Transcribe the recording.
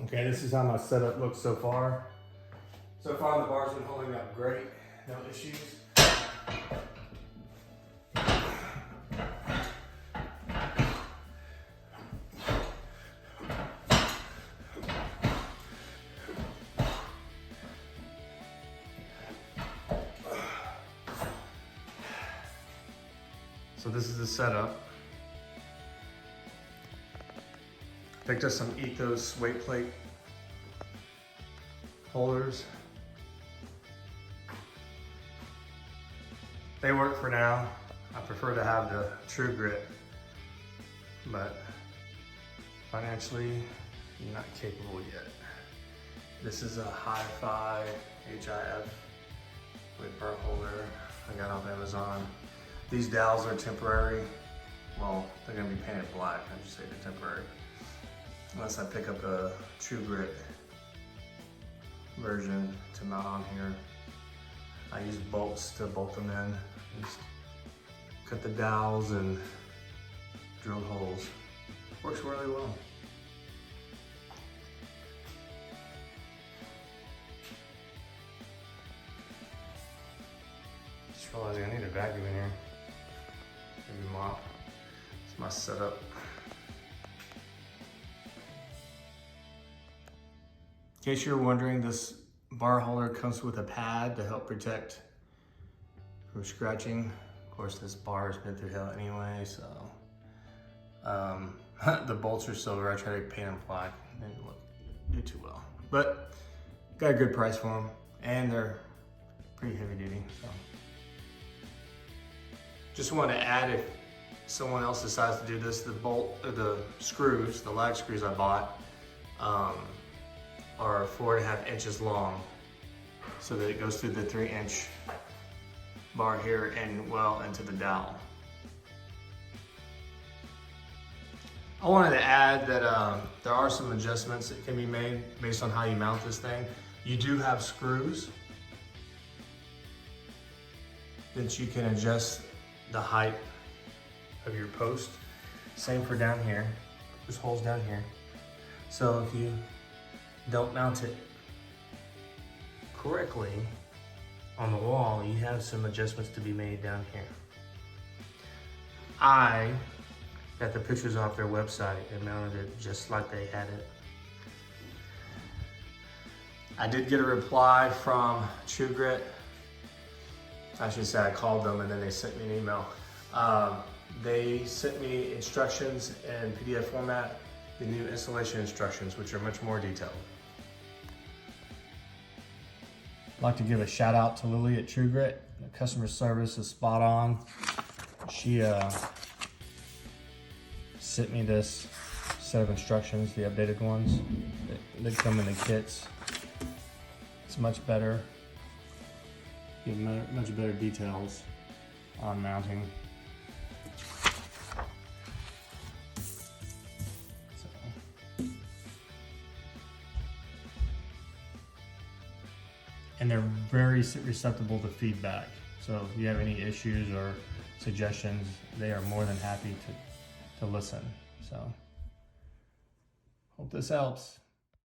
Okay, this is how my setup looks so far. So far the bar's been holding up great, no issues. So this is the setup. Picked up some Ethos weight plate holders. They work for now. I prefer to have the True Grit, but financially, I'm not capable yet. This is a HIFLAME HIF weight bar holder I got off Amazon. These dowels are temporary. Well, they're gonna be painted black. I just say they're temporary. Unless I pick up a True Grit version to mount on here. I use bolts to bolt them in. Just cut the dowels and drill holes. Works really well. Just realizing I need a vacuum in here. Maybe mop. It's my setup. In case you're wondering, this bar holder comes with a pad to help protect from scratching. Of course, this bar has been through hell anyway, so. The bolts are silver. I try to paint them black. They didn't do too well. But got a good price for them, and they're pretty heavy duty. So. Just want to add, if someone else decides to do this, the bolt or the screws, the lag screws I bought, are 4.5 inches long, so that it goes through the 3-inch bar here and well into the dowel. I wanted to add that there are some adjustments that can be made based on how you mount this thing. You do have screws that you can adjust the height of your post. Same for down here. There's holes down here. So if you don't mount it correctly on the wall, you have some adjustments to be made down here. I got the pictures off their website and mounted it just like they had it. I did get a reply from True Grit. I should say I called them and then they sent me an email. They sent me instructions in PDF format, the new installation instructions, which are much more detailed. I'd like to give a shout out to Lily at True Grit. The customer service is spot on. She sent me this set of instructions, the updated ones. They come in the kits. It's much better. Give much better details on mounting. And they're very receptive to feedback. So if you have any issues or suggestions, they are more than happy to listen. So hope this helps.